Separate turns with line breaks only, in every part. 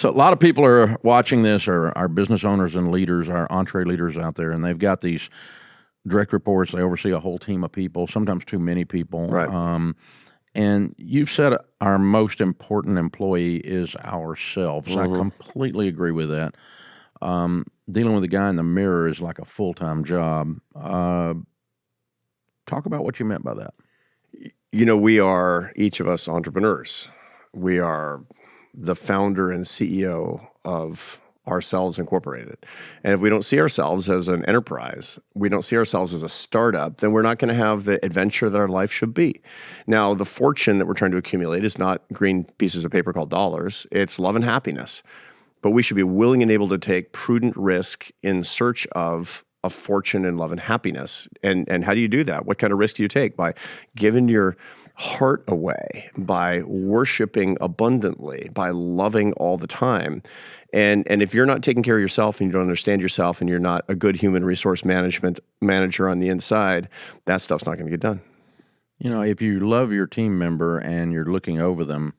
So a lot of people are watching this, or our business owners and leaders, our EntreLeaders out there, and they've got these direct reports. They oversee a whole team of people, sometimes too many people.
Right.
And you've said our most important employee is ourselves. I completely agree with that. Dealing with a guy in the mirror is like a full-time job. Talk about what you meant by that.
We are, each of us, entrepreneurs. We are the founder and CEO of Ourselves Incorporated. And if we don't see ourselves as an enterprise, we don't see ourselves as a startup, then we're not going to have the adventure that our life should be. Now, the fortune that we're trying to accumulate is not green pieces of paper called dollars. It's love and happiness. But we should be willing and able to take prudent risk in search of a fortune and love and happiness. And how do you do that? What kind of risk do you take? By giving your heart away, by worshiping abundantly, by loving all the time. And if you're not taking care of yourself and you don't understand yourself and you're not a good human resource manager on the inside, that stuff's not going to get done.
If you love your team member and you're looking over them,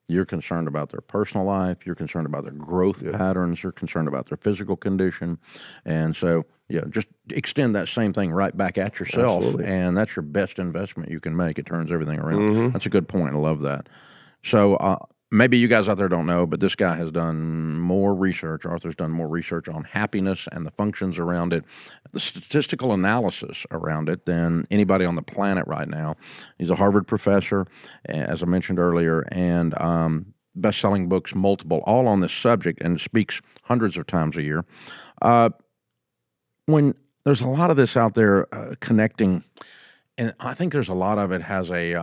you're concerned about their personal life, you're concerned about their growth patterns, you're concerned about their physical condition. And so, just extend that same thing right back at yourself.
Absolutely.
And that's your best investment you can make. It turns everything around. That's a good point. I love that. So maybe you guys out there don't know, but this guy has done more research. Arthur's done more research on happiness and the functions around it, the statistical analysis around it than anybody on the planet right now. He's a Harvard professor, as I mentioned earlier, and best-selling books, multiple, all on this subject, and speaks hundreds of times a year. When there's a lot of this out there connecting, and I think there's a lot of it has a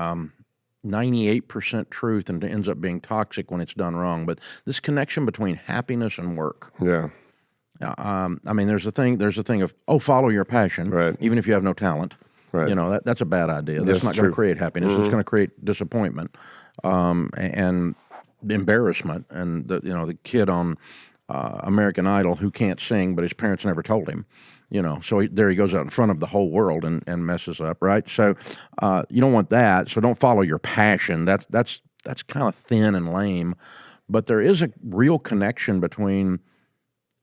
98% truth and ends up being toxic when it's done wrong. But this connection between happiness and work.
Yeah.
There's a thing of, follow your passion,
right,
even if you have no talent.
Right.
That's a bad idea. That's not going to create happiness. It's going to create disappointment and embarrassment. And the kid on American Idol who can't sing, but his parents never told him. So there he goes out in front of the whole world and messes up, right? So you don't want that. So don't follow your passion. That's kind of thin and lame. But there is a real connection between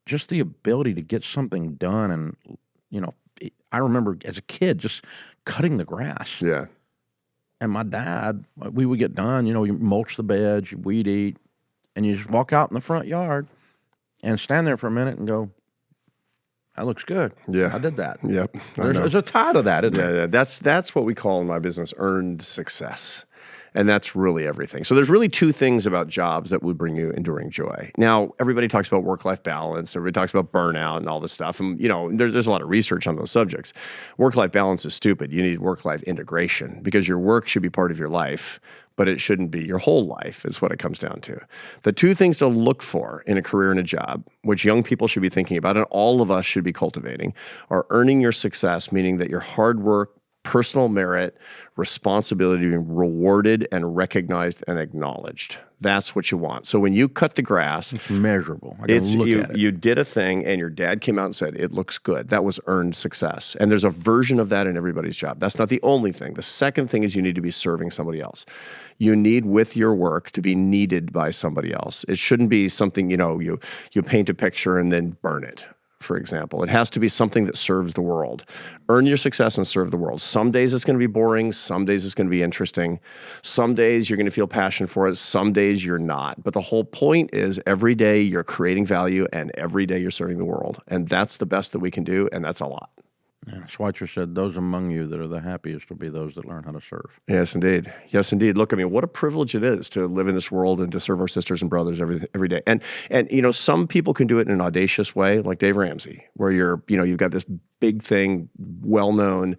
just the ability to get something done. And, I remember as a kid just cutting the grass.
Yeah.
And my dad, we would get done, you mulch the beds, you weed eat, and you just walk out in the front yard and stand there for a minute and go, that looks good.
Yeah.
I did that.
Yep.
There's a tie to that, isn't there?
Yeah. That's what we call in my business earned success. And that's really everything. So there's really two things about jobs that would bring you enduring joy. Now, everybody talks about work-life balance. Everybody talks about burnout and all this stuff. And, there's a lot of research on those subjects. Work-life balance is stupid. You need work-life integration because your work should be part of your life, but it shouldn't be your whole life is what it comes down to. The two things to look for in a career and a job, which young people should be thinking about and all of us should be cultivating, are earning your success, meaning that your hard work, personal merit, responsibility being rewarded and recognized and acknowledged. That's what you want. So when you cut the grass,
it's measurable. I can look at it.
You did a thing and your dad came out and said, it looks good. That was earned success. And there's a version of that in everybody's job. That's not the only thing. The second thing is you need to be serving somebody else. You need with your work to be needed by somebody else. It shouldn't be something, you paint a picture and then burn it. For example, it has to be something that serves the world. Earn your success and serve the world. Some days it's going to be boring. Some days it's going to be interesting. Some days you're going to feel passion for it. Some days you're not. But the whole point is every day you're creating value and every day you're serving the world. And that's the best that we can do. And that's a lot.
Yeah, Schweitzer said, those among you that are the happiest will be those that learn how to serve.
Yes, indeed. Yes, indeed. Look, what a privilege it is to live in this world and to serve our sisters and brothers every day. And some people can do it in an audacious way, like Dave Ramsey, where you've got this big thing, well-known,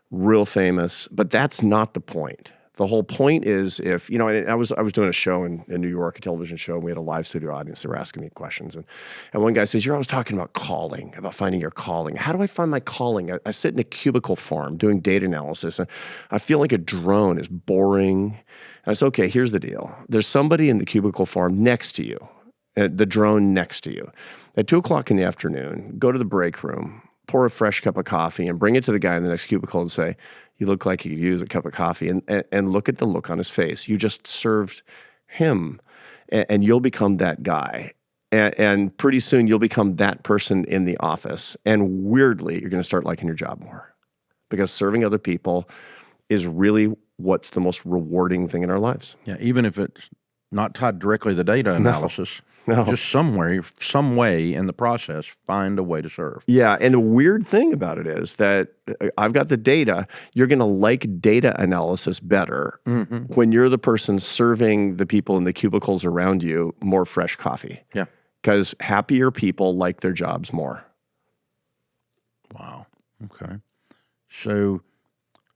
real famous, but that's not the point. The whole point is if, I was doing a show in New York, a television show, and we had a live studio audience. They were asking me questions. And one guy says, you're always talking about calling, about finding your calling. How do I find my calling? I sit in a cubicle farm doing data analysis, and I feel like a drone is boring. And I said, okay, here's the deal. There's somebody in the cubicle farm next to you, the drone next to you. At 2:00 in the afternoon, go to the break room, pour a fresh cup of coffee, and bring it to the guy in the next cubicle and say, you look like you could use a cup of coffee, and look at the look on his face. You just served him, and you'll become that guy. And pretty soon you'll become that person in the office. And weirdly, you're going to start liking your job more, because serving other people is really what's the most rewarding thing in our lives.
Yeah, even if it's not tied directly to the data analysis, just some way in the process, find a way to serve.
Yeah, and the weird thing about it is that I've got the data. You're going to like data analysis better when you're the person serving the people in the cubicles around you more fresh coffee.
Yeah.
Because happier people like their jobs more.
Wow. Okay. So,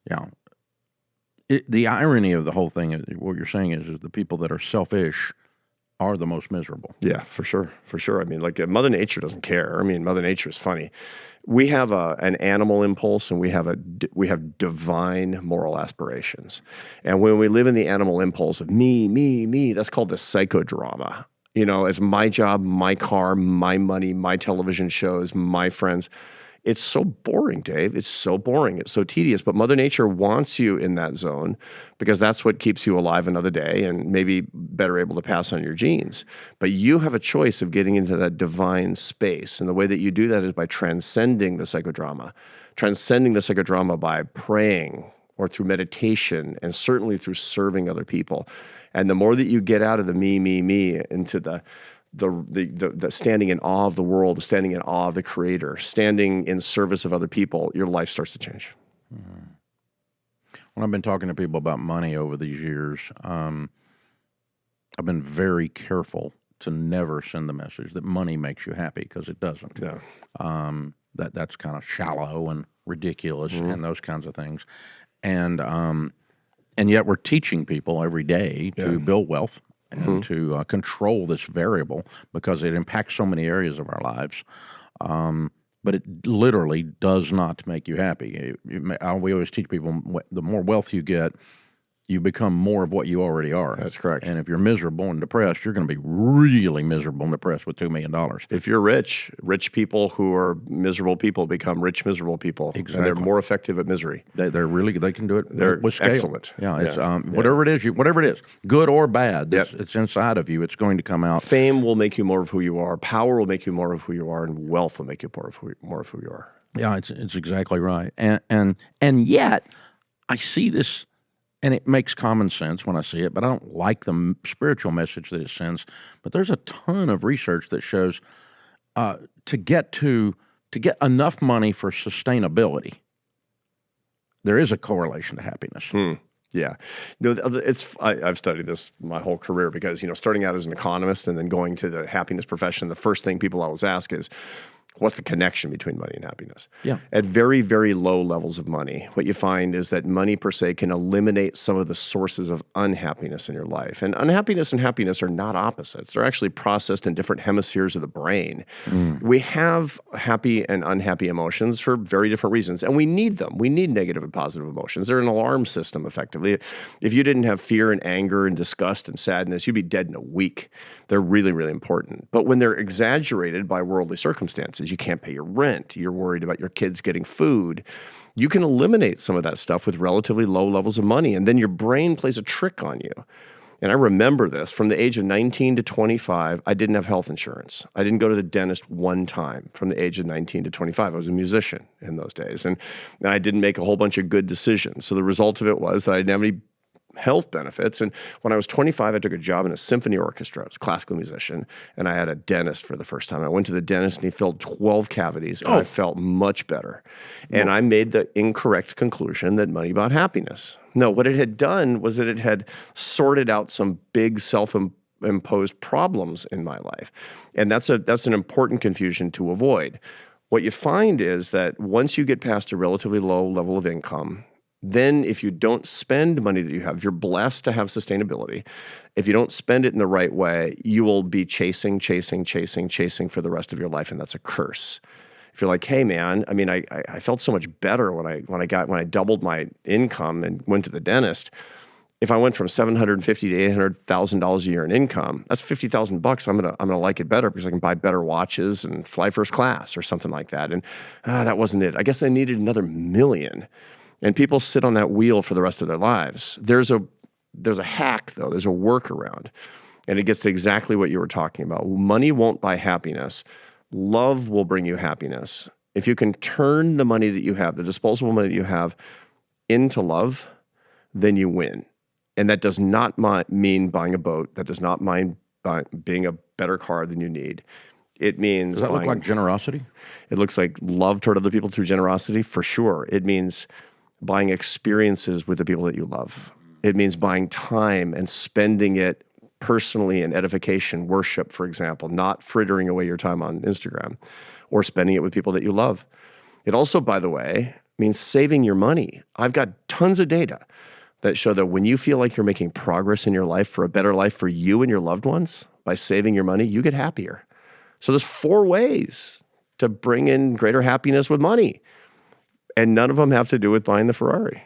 yeah. The irony of the whole thing is what you're saying is the people that are selfish are the most miserable.
Yeah, for sure. For sure. I mean, like Mother Nature doesn't care. I mean, Mother Nature is funny. We have an animal impulse, and we have divine moral aspirations. And when we live in the animal impulse of me, that's called the psychodrama. You know, it's my job, my car, my money, my television shows, my friends. It's so boring, Dave. It's so boring. It's so tedious. But Mother Nature wants you in that zone because that's what keeps you alive another day and maybe better able to pass on your genes. But you have a choice of getting into that divine space. And the way that you do that is by transcending the psychodrama. Transcending the psychodrama by praying or through meditation, and certainly through serving other people. And the more that you get out of the me, into the standing in awe of the world, standing in awe of the Creator, standing in service of other people, your life starts to change.
Mm-hmm. When I've been talking to people about money over these years, I've been very careful to never send the message that money makes you happy, because it doesn't.
Yeah.
That's kind of shallow and ridiculous and those kinds of things. And yet we're teaching people every day to build wealth and to control this variable, because it impacts so many areas of our lives. But it literally does not make you happy. We always teach people, the more wealth you get, you become more of what you already are.
That's correct.
And if you're miserable and depressed, you're going to be really miserable and depressed with $2 million.
If you're rich people who are miserable people become rich, miserable people.
Exactly.
And they're more effective at misery.
They can do it.
They're
with scale.
excellent.
Yeah, it's whatever it is, good or bad, it's inside of you. It's going to come out.
Fame will make you more of who you are. Power will make you more of who you are, and wealth will make you more of who you are.
Yeah, it's exactly right. And yet, I see this. And it makes common sense when I see it, but I don't like the spiritual message that it sends. But there's a ton of research that shows to get enough money for sustainability, there is a correlation to happiness.
Yeah. No, I've studied this my whole career, because, starting out as an economist and then going to the happiness profession, the first thing people always ask is, what's the connection between money and happiness?
Yeah.
At very, very low levels of money, what you find is that money per se can eliminate some of the sources of unhappiness in your life. And unhappiness and happiness are not opposites. They're actually processed in different hemispheres of the brain. We have happy and unhappy emotions for very different reasons, and we need them. We need negative and positive emotions. They're an alarm system, effectively. If you didn't have fear and anger and disgust and sadness, you'd be dead in a week. They're really, really important. But when they're exaggerated by worldly circumstances, you can't pay your rent, you're worried about your kids getting food, you can eliminate some of that stuff with relatively low levels of money, and then your brain plays a trick on you. And I remember this from the age of 19 to 25, I didn't have health insurance. I didn't go to the dentist one time from the age of 19 to 25. I was a musician in those days, and I didn't make a whole bunch of good decisions. So the result of it was that I didn't have any health benefits. And when I was 25, I took a job in a symphony orchestra. I was a classical musician, and I had a dentist for the first time. I went to the dentist, and he filled 12 cavities, and I felt much better. And I made the incorrect conclusion that money bought happiness. No, what it had done was that it had sorted out some big self-imposed problems in my life. And that's an important confusion to avoid. What you find is that once you get past a relatively low level of income, then if you don't spend money that you have, if you're blessed to have sustainability, if you don't spend it in the right way, you will be chasing for the rest of your life, and that's a curse. If you're like, hey man, I mean, I felt so much better when I doubled my income and went to the dentist. If I went from $750,000 to $800,000 a year in income, that's $50,000. I'm gonna like it better because I can buy better watches and fly first class or something like that. And that wasn't it. I guess I needed another $1 million. And people sit on that wheel for the rest of their lives. There's a hack, though. There's a workaround. And it gets to exactly what you were talking about. Money won't buy happiness. Love will bring you happiness. If you can turn the money that you have, the disposable money that you have, into love, then you win. And that does not mean buying a boat. That does not mean being a better car than you need. It means
Does that look like generosity?
It looks like love toward other people through generosity, for sure. It means buying experiences with the people that you love. It means buying time and spending it personally in edification, worship, for example, not frittering away your time on Instagram, or spending it with people that you love. It also, by the way, means saving your money. I've got tons of data that show that when you feel like you're making progress in your life for a better life for you and your loved ones, by saving your money, you get happier. So there's 4 ways to bring in greater happiness with money, and none of them have to do with buying the Ferrari.